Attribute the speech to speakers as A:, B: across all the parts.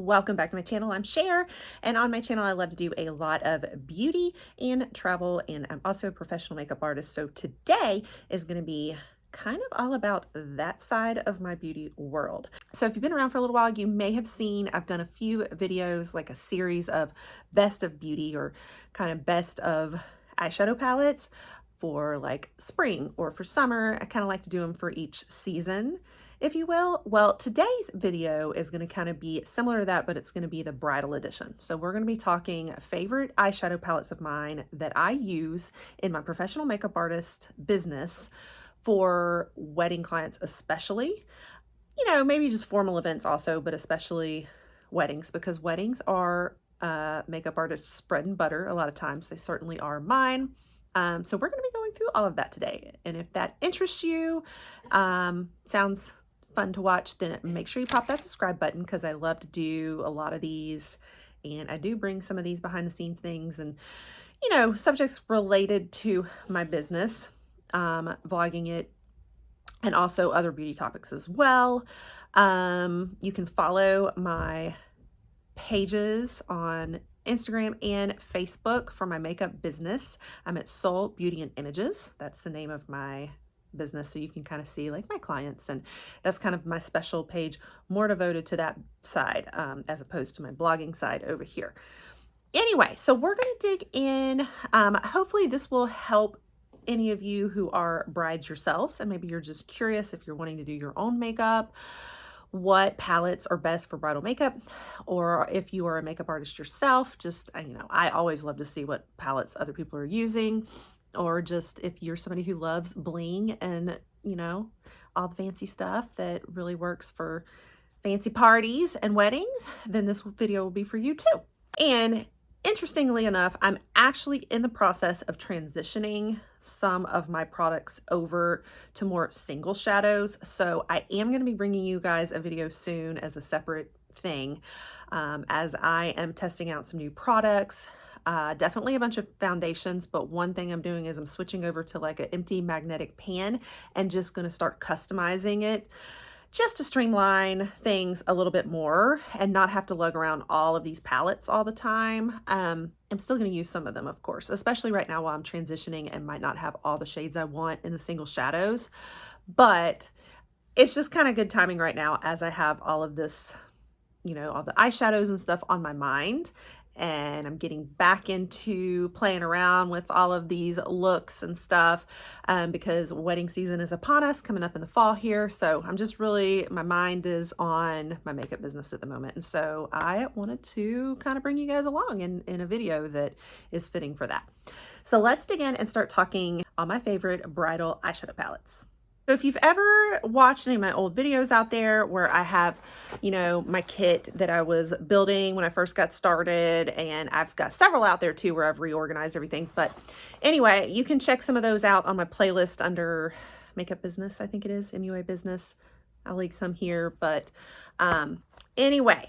A: welcome back to my channel. I'm Cher, and on my channel I love to do a lot of beauty and travel, and I'm also a professional makeup artist. So today is going to be kind of all about that side of my beauty world. So if you've been around for a little while, you may have seen I've done a few videos, like a series of best of beauty or kind of best of eyeshadow palettes for like spring or for summer. I kind of like to do them for each season, if you will. Well, today's video is going to kind of be similar to that, but it's going to be the bridal edition. So we're going to be talking favorite eyeshadow palettes of mine that I use in my professional makeup artist business for wedding clients, especially, you know, maybe just formal events also, but especially weddings, because weddings are makeup artists' bread and butter a lot of times. They certainly are mine. So we're going to be going through all of that today. And if that interests you, sounds fun to watch, then make sure you pop that subscribe button, because I love to do a lot of these, and I do bring some of these behind the scenes things and, you know, subjects related to my business, vlogging it, and also other beauty topics as well. You can follow my pages on Instagram and Facebook for my makeup business. I'm at Soul Beauty and Images. That's the name of my business, so you can kind of see like my clients, and that's kind of my special page, more devoted to that side, as opposed to my blogging side over here. Anyway, so we're going to dig in. Hopefully this will help any of you who are brides yourselves, and maybe you're just curious if you're wanting to do your own makeup, what palettes are best for bridal makeup, or if you are a makeup artist yourself, just, you know, I always love to see what palettes other people are using, or just if you're somebody who loves bling and, you know, all the fancy stuff that really works for fancy parties and weddings, then this video will be for you too. And interestingly enough, I'm actually in the process of transitioning some of my products over to more single shadows. So I am going to be bringing you guys a video soon as a separate thing, as I am testing out some new products. Definitely a bunch of foundations, but one thing I'm doing is I'm switching over to like an empty magnetic pan and just going to start customizing it, just to streamline things a little bit more and not have to lug around all of these palettes all the time. I'm still going to use some of them, of course, especially right now while I'm transitioning and might not have all the shades I want in the single shadows, but it's just kind of good timing right now as I have all of this, you know, all the eyeshadows and stuff on my mind, and I'm getting back into playing around with all of these looks and stuff, because wedding season is upon us, coming up in the fall here. So I'm just really, my mind is on my makeup business at the moment. And so I wanted to kind of bring you guys along in a video that is fitting for that. So let's dig in and start talking on my favorite bridal eyeshadow palettes. So if you've ever watched any of my old videos out there where I have, you know, my kit that I was building when I first got started, and I've got several out there too where I've reorganized everything. But anyway, you can check some of those out on my playlist under Makeup Business, I think it is, MUA Business. I'll link some here. But anyway,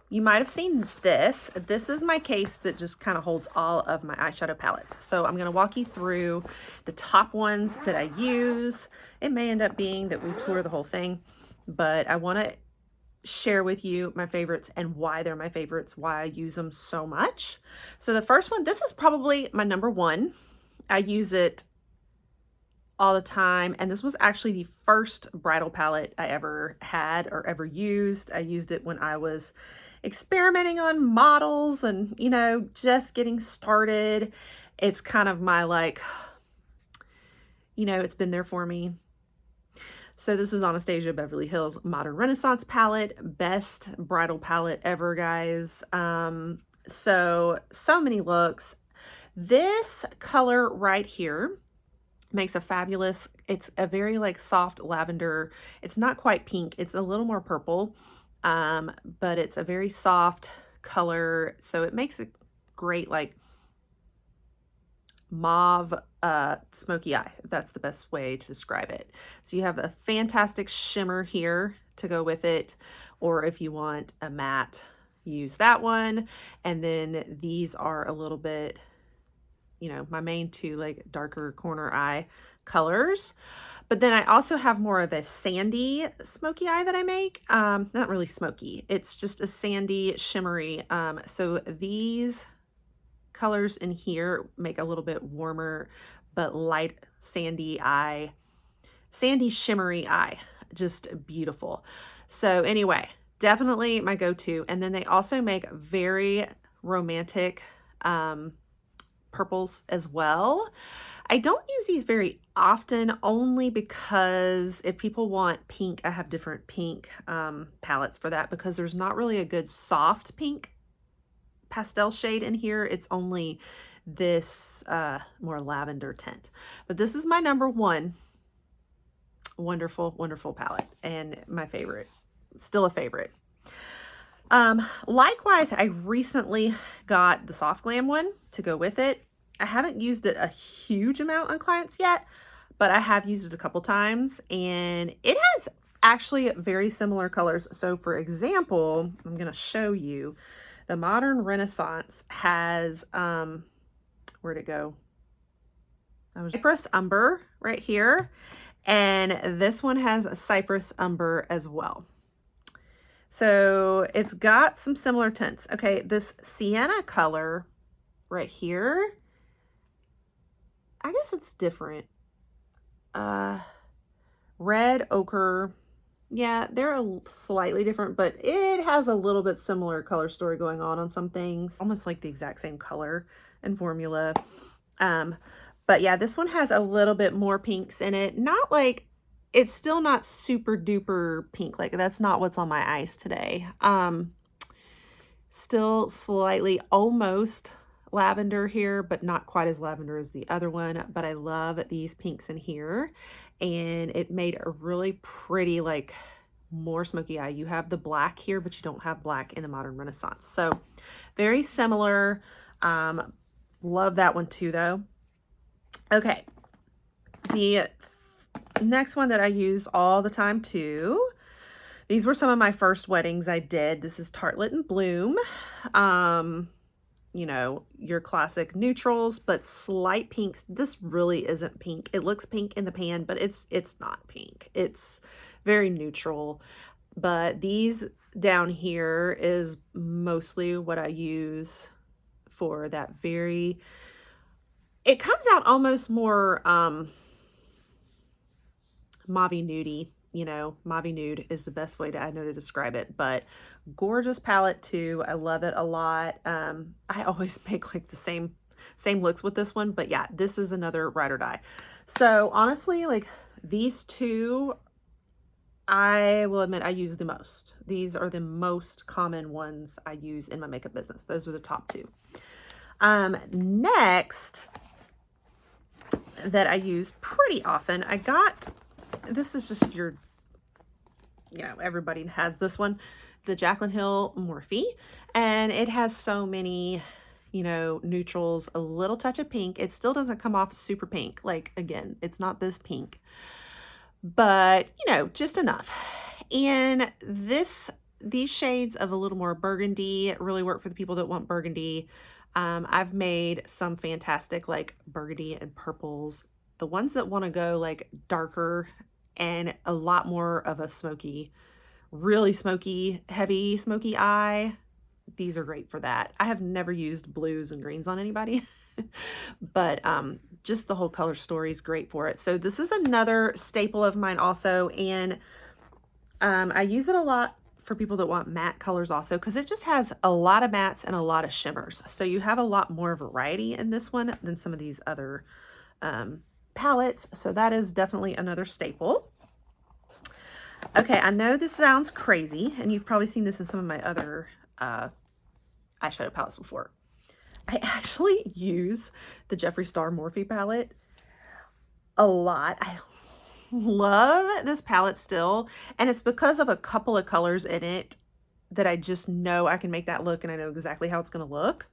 A: you might have seen this. This is my case that just kind of holds all of my eyeshadow palettes. So I'm going to walk you through the top ones that I use. It may end up being that we tour the whole thing, but I want to share with you my favorites and why they're my favorites, why I use them so much. So the first one, this is probably my number one. I use it all the time, and this was actually the first bridal palette I ever had or ever used. I used it when I was experimenting on models and, you know, just getting started. It's kind of my, like, you know, it's been there for me. So this is Anastasia Beverly Hills Modern Renaissance palette, best bridal palette ever, guys. So many looks. This color right here makes a fabulous, it's a very like soft lavender. It's not quite pink, it's a little more purple, but it's a very soft color. So it makes a great like mauve smoky eye, if that's the best way to describe it. So you have a fantastic shimmer here to go with it, or if you want a matte, use that one. And then these are a little bit, you know, my main two like darker corner eye colors. But then I also have more of a sandy smoky eye that I make. Not really smoky. It's just a sandy shimmery. So these colors in here make a little bit warmer, but light sandy eye, sandy shimmery eye. Just beautiful. So anyway, definitely my go-to. And then they also make very romantic purples as well. I don't use these very often, only because if people want pink, I have different pink palettes for that, because there's not really a good soft pink pastel shade in here. It's only this more lavender tint. But this is my number one. Wonderful, wonderful palette, and my favorite. Still a favorite. Likewise, I recently got the Soft Glam one to go with it. I haven't used it a huge amount on clients yet, but I have used it a couple times, and it has actually very similar colors. So for example, I'm going to show you the Modern Renaissance has, where'd it go? Cypress Umber right here. And this one has a Cypress Umber as well. So it's got some similar tints. Okay, this sienna color right here, I guess it's different. Red, ochre, yeah, they're slightly different, but it has a little bit similar color story going on some things. Almost like the exact same color and formula. But yeah, this one has a little bit more pinks in it. Not like, it's still not super duper pink. Like that's not what's on my eyes today. Still slightly almost lavender here, but not quite as lavender as the other one. But I love these pinks in here. And it made a really pretty, like more smoky eye. You have the black here, but you don't have black in the Modern Renaissance. So very similar. Love that one too, though. Okay, the next one that I use all the time too, these were some of my first weddings I did. This is Tartlet and Bloom. You know, your classic neutrals, but slight pinks. This really isn't pink. It looks pink in the pan, but it's not pink. It's very neutral. But these down here is mostly what I use for that very, it comes out almost more mauve-y nudie, you know, mauve-y nude is the best way I know to describe it, but gorgeous palette too. I love it a lot. I always make like the same looks with this one, but yeah, this is another ride or die. So honestly, like these two, I will admit I use the most. These are the most common ones I use in my makeup business. Those are the top two. Next that I use pretty often, I got, this is just your, you know, everybody has this one, the Jaclyn Hill Morphe, and it has so many, you know, neutrals, a little touch of pink. It still doesn't come off super pink. Like, again, it's not this pink, but, you know, just enough. And these shades of a little more burgundy really work for the people that want burgundy. I've made some fantastic like burgundy and purples. The ones that want to go like darker and a lot more of a smoky, really smoky, heavy smoky eye, these are great for that. I have never used blues and greens on anybody, but just the whole color story is great for it. So this is another staple of mine also, and I use it a lot for people that want matte colors also, because it just has a lot of mattes and a lot of shimmers. So you have a lot more variety in this one than some of these other palettes. So that is definitely another staple. Okay, I know this sounds crazy, and you've probably seen this in some of my other eyeshadow palettes before. I actually use the Jeffree Star Morphe palette a lot. I love this palette still, and it's because of a couple of colors in it that I just know I can make that look, and I know exactly how it's going to look.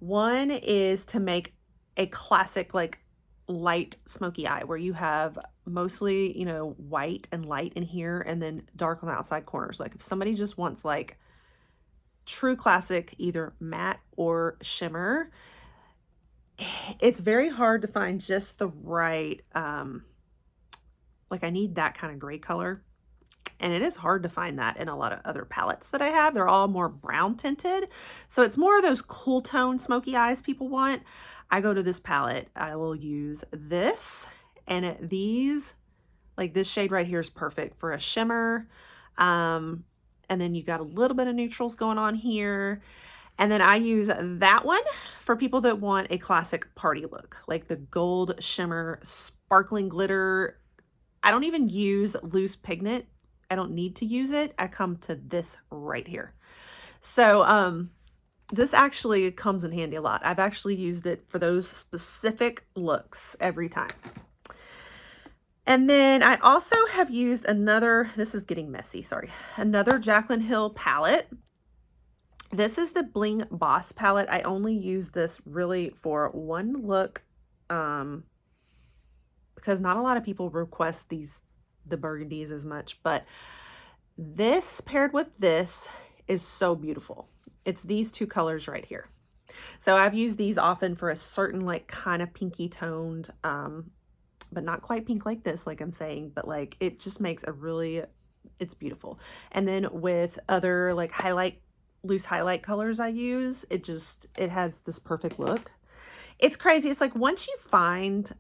A: One is to make a classic like light smoky eye where you have mostly, you know, white and light in here and then dark on the outside corners. Like if somebody just wants like true classic either matte or shimmer, it's very hard to find just the right Like I need that kind of gray color. And it is hard to find that in a lot of other palettes that I have. They're all more brown tinted. So it's more of those cool tone smoky eyes people want. I go to this palette. I will use this. And these, like this shade right here is perfect for a shimmer. And then you got a little bit of neutrals going on here. And then I use that one for people that want a classic party look, like the gold shimmer, sparkling glitter. I don't even use loose pigment. I don't need to use it. I come to this right here. So this actually comes in handy a lot. I've actually used it for those specific looks every time. And then I also have used another, this is getting messy, sorry, another Jaclyn Hill palette. This is the Bling Boss palette. I only use this really for one look because not a lot of people request the burgundies as much, but this paired with this is so beautiful. It's these two colors right here. So I've used these often for a certain like kind of pinky toned, but not quite pink like this, like I'm saying, but like it just makes a really, it's beautiful. And then with other like loose highlight colors I use, it has this perfect look. It's crazy. It's like once you find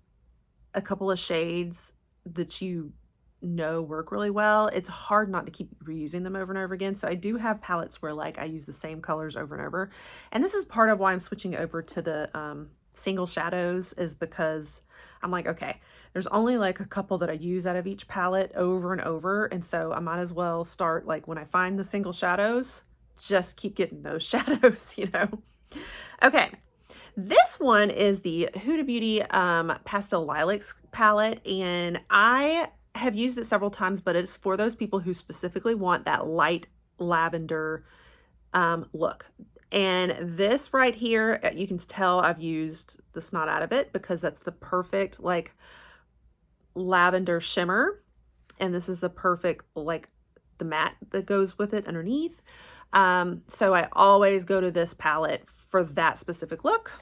A: a couple of shades that you know work really well, it's hard not to keep reusing them over and over again. So I do have palettes where like I use the same colors over and over. And this is part of why I'm switching over to the single shadows, is because I'm like, okay, there's only like a couple that I use out of each palette over and over. And so I might as well start like when I find the single shadows, just keep getting those shadows, you know? Okay. This one is the Huda Beauty Pastel Lilacs palette, and I have used it several times, but it's for those people who specifically want that light lavender look. And this right here, you can tell I've used the snot out of it because that's the perfect like lavender shimmer. And this is the perfect like the matte that goes with it underneath. So I always go to this palette for that specific look.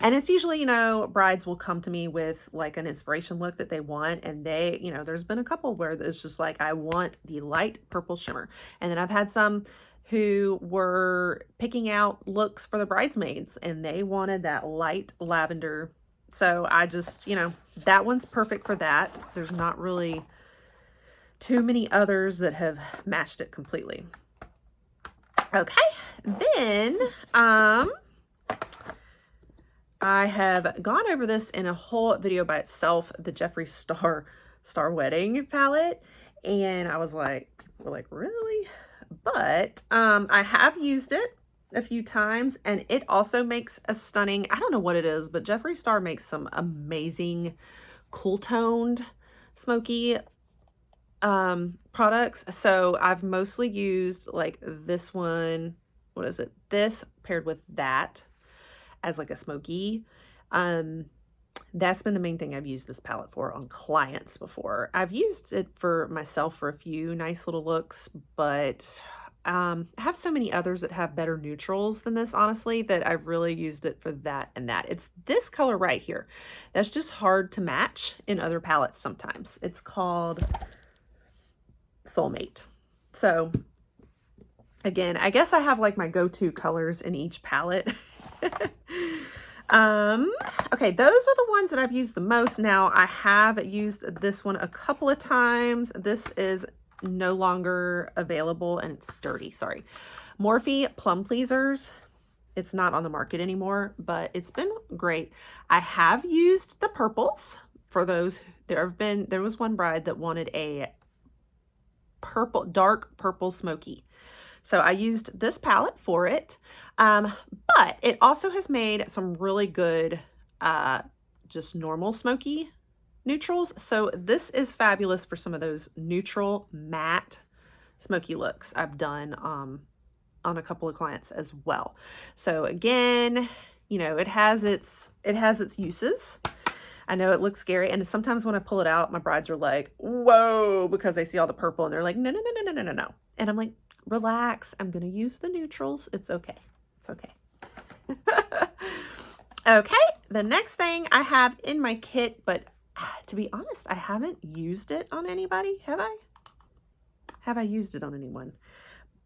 A: And it's usually, you know, brides will come to me with like an inspiration look that they want. And they, you know, there's been a couple where it's just like, I want the light purple shimmer. And then I've had some who were picking out looks for the bridesmaids and they wanted that light lavender. So I just, you know, that one's perfect for that. There's not really too many others that have matched it completely. Okay, then I have gone over this in a whole video by itself, the Jeffree Star Wedding palette, and I was like, people were like, really? But I have used it a few times, and it also makes a stunning, I don't know what it is, but Jeffree Star makes some amazing cool toned smoky products. So I've mostly used like this one, what is it? This paired with that as like a smoky. That's been the main thing I've used this palette for on clients before. I've used it for myself for a few nice little looks, but I have so many others that have better neutrals than this, honestly, that I've really used it for that and that. It's this color right here. That's just hard to match in other palettes sometimes. It's called Soulmate. So again, I guess I have like my go-to colors in each palette. Okay, those are the ones that I've used the most. Now I have used this one a couple of times. This is no longer available and it's dirty, sorry. Morphe Plum Pleasers. It's not on the market anymore, but it's been great. I have used the purples for those. There was one bride that wanted a dark purple smoky. So I used this palette for it, but it also has made some really good, just normal smoky neutrals. So this is fabulous for some of those neutral matte smoky looks I've done on a couple of clients as well. So again, you know, it has its uses. I know it looks scary, and sometimes when I pull it out, my brides are like, whoa, because they see all the purple and they're like, no, no, no, no, no, no, no. And I'm like, relax, I'm gonna use the neutrals. It's okay. It's okay. Okay, the next thing I have in my kit, but to be honest, I haven't used it on anybody. Have I? Have I used it on anyone?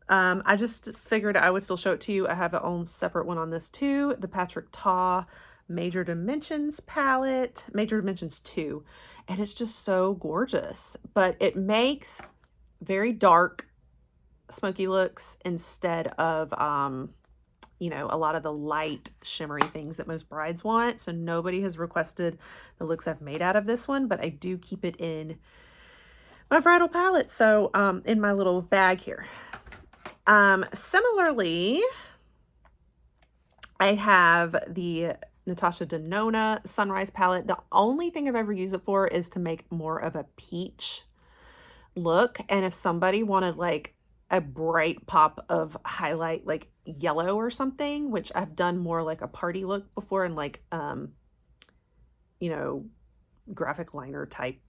A: I just figured I would still show it to you. I have a own separate one on this too. The Patrick Ta Major Dimensions palette, Major Dimensions 2. And it's just so gorgeous. But it makes very dark, smoky looks instead of, you know, a lot of the light shimmery things that most brides want. So nobody has requested the looks I've made out of this one, but I do keep it in my bridal palette. So in my little bag here. Similarly, I have the Natasha Denona Sunrise palette. The only thing I've ever used it for is to make more of a peach look. And if somebody wanted like a bright pop of highlight, like yellow or something, which I've done more like a party look before, and like, you know, graphic liner type,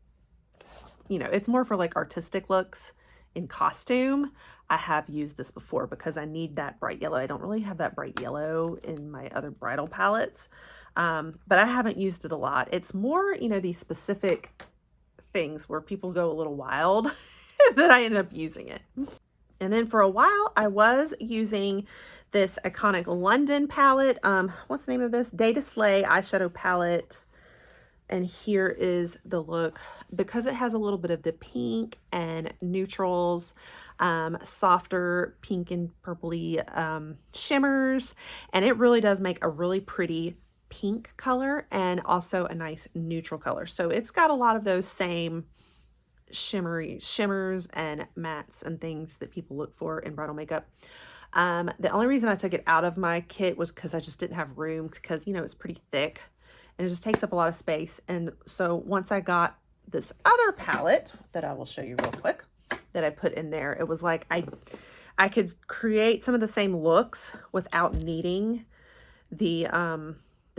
A: you know, it's more for like artistic looks in costume. I have used this before because I need that bright yellow. I don't really have that bright yellow in my other bridal palettes, but I haven't used it a lot. It's more, you know, these specific things where people go a little wild that I end up using it. And then for a while, I was using this iconic London palette. What's the name of this? Day to Slay eyeshadow palette. And here is the look. Because it has a little bit of the pink and neutrals, softer pink and purpley shimmers, and it really does make a really pretty pink color and also a nice neutral color. So it's got a lot of those same shimmers and mattes and things that people look for in bridal makeup. The only reason I took it out of my kit was because I just didn't have room, because, you know, it's pretty thick and it just takes up a lot of space. And so once I got this other palette that I will show you real quick that I put in there, it was like I could create some of the same looks without needing the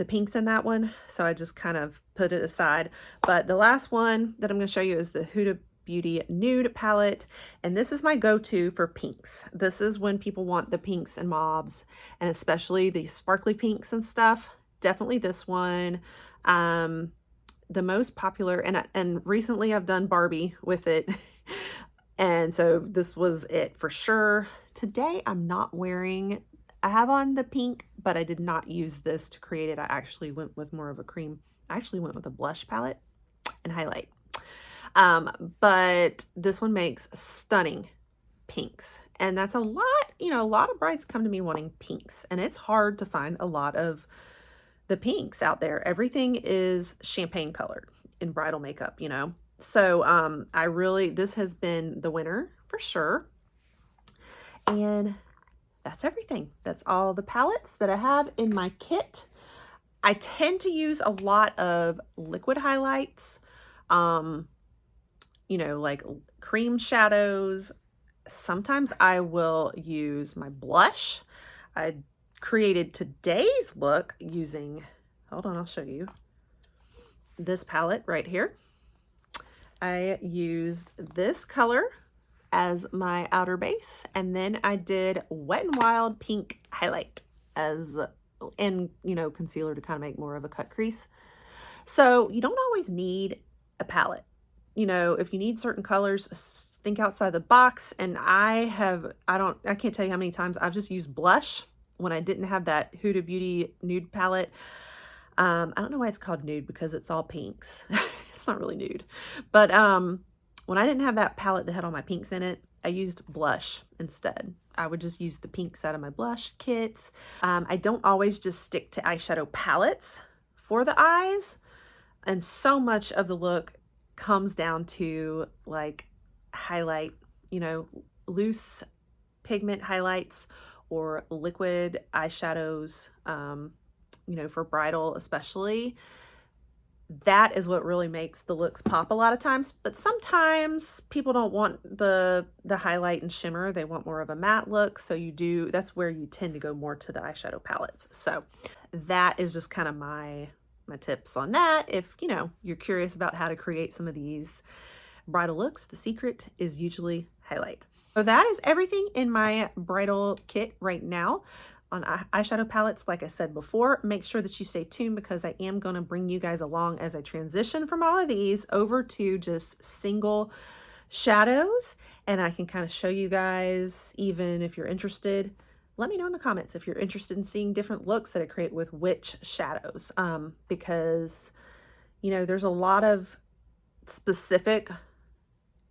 A: pinks in that one. So I just kind of put it aside. But the last one that I'm going to show you is the Huda Beauty Nude palette. And this is my go-to for pinks. This is when people want the pinks and mauves, and especially the sparkly pinks and stuff. Definitely this one. The most popular, and recently I've done Barbie with it. And so this was it for sure. Today I'm not wearing, I have on the pink, but I did not use this to create it. I actually went with more of a cream. I actually went with a blush palette and highlight. But this one makes stunning pinks. And that's a lot, you know, a lot of brides come to me wanting pinks, and it's hard to find a lot of the pinks out there. Everything is champagne colored in bridal makeup, you know. So this has been the winner for sure. And that's everything. That's all the palettes that I have in my kit. I tend to use a lot of liquid highlights, you know, like cream shadows. Sometimes I will use my blush. I created today's look using, hold on, I'll show you, this palette right here. I used this color as my outer base, and then I did Wet n Wild pink highlight as, and, you know, concealer to kind of make more of a cut crease. So you don't always need a palette. You know, if you need certain colors, think outside the box. And I can't tell you how many times I've just used blush when I didn't have that Huda Beauty nude palette. I don't know why it's called nude, because it's all pinks. It's not really nude. But when I didn't have that palette that had all my pinks in it, I used blush instead. I would just use the pinks out of my blush kits. I don't always just stick to eyeshadow palettes for the eyes. And so much of the look comes down to like highlight, you know, loose pigment highlights or liquid eyeshadows, you know, for bridal especially. That is what really makes the looks pop a lot of times. But sometimes people don't want the highlight and shimmer. They want more of a matte look. So that's where you tend to go more to the eyeshadow palettes. So that is just kind of my tips on that. If, you know, you're curious about how to create some of these bridal looks, the secret is usually highlight. So that is everything in my bridal kit right now. on eyeshadow palettes. Like I said before, make sure that you stay tuned because I am going to bring you guys along as I transition from all of these over to just single shadows, and I can kind of show you guys, even if you're interested. Let me know in the comments if you're interested in seeing different looks that I create with which shadows, because you know there's a lot of specific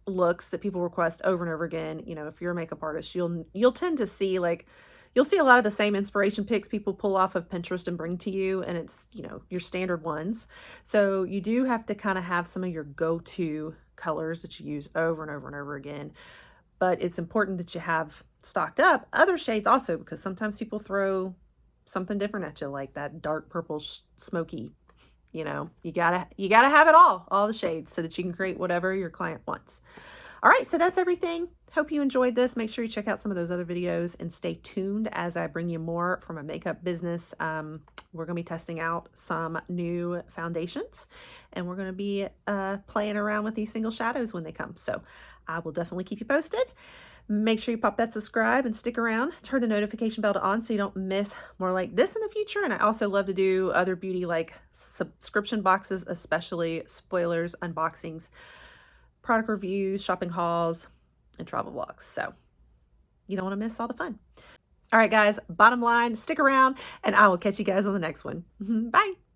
A: looks that people request over and over again. You know, if you're a makeup artist, you'll tend to see like you'll see a lot of the same inspiration pics people pull off of Pinterest and bring to you, and it's, you know, your standard ones. So you do have to kind of have some of your go-to colors that you use over and over and over again. But it's important that you have stocked up other shades also, because sometimes people throw something different at you, like that dark purple smoky. You know, you gotta have it all the shades, so that you can create whatever your client wants. All right, so that's everything. Hope you enjoyed this. Make sure you check out some of those other videos and stay tuned as I bring you more from a makeup business. We're going to be testing out some new foundations, and we're going to be playing around with these single shadows when they come. So I will definitely keep you posted. Make sure you pop that subscribe and stick around. Turn the notification bell on so you don't miss more like this in the future. And I also love to do other beauty like subscription boxes, especially spoilers, unboxings, product reviews, shopping hauls, and travel vlogs. So you don't want to miss all the fun. All right, guys, bottom line, stick around and I will catch you guys on the next one. Bye.